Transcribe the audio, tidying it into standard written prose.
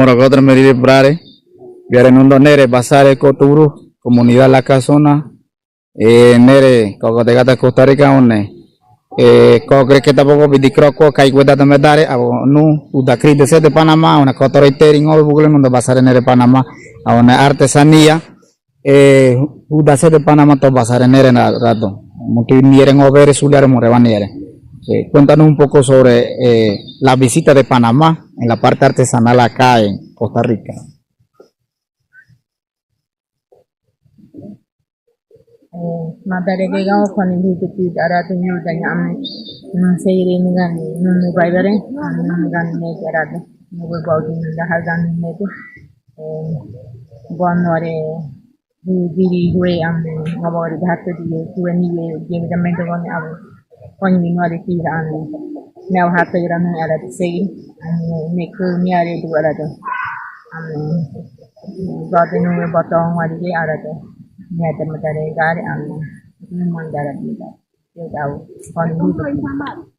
Morocotra Meride Brare, Viarenundo Nere, Basare Coturu, Comunidad La Casona, Nere, Cocotecata Costa Rica, one, Cocre que tampoco Vidicroco, Caicueta de Medare, Nu, Udacri de Panamá, una cotorreitering, o Google, donde Basare Nere Panamá, a una artesanía, Udacre de Panamá, to Basare Nere Rato, Multinieren Over, Suliare Morevaniere. Cuéntanos un poco sobre la visita de Panamá en la parte artesanal acá en Costa Rica. Madare ke gaw khoni bhiti dara to nyu danya amne seire ni gan nu baibare nu gan ne jarade nu go bawdi da hagan ne to bonore diri hue amne ngabore dhatte diye kueni ye jemi da mento gon am koni ni ngare ti ran new hatte ran ara sei ne ku ni are du ara to amne gade nu batong wadi ke ara to Nyata matare gari anu, memang darah kita. Kita tahu, kalau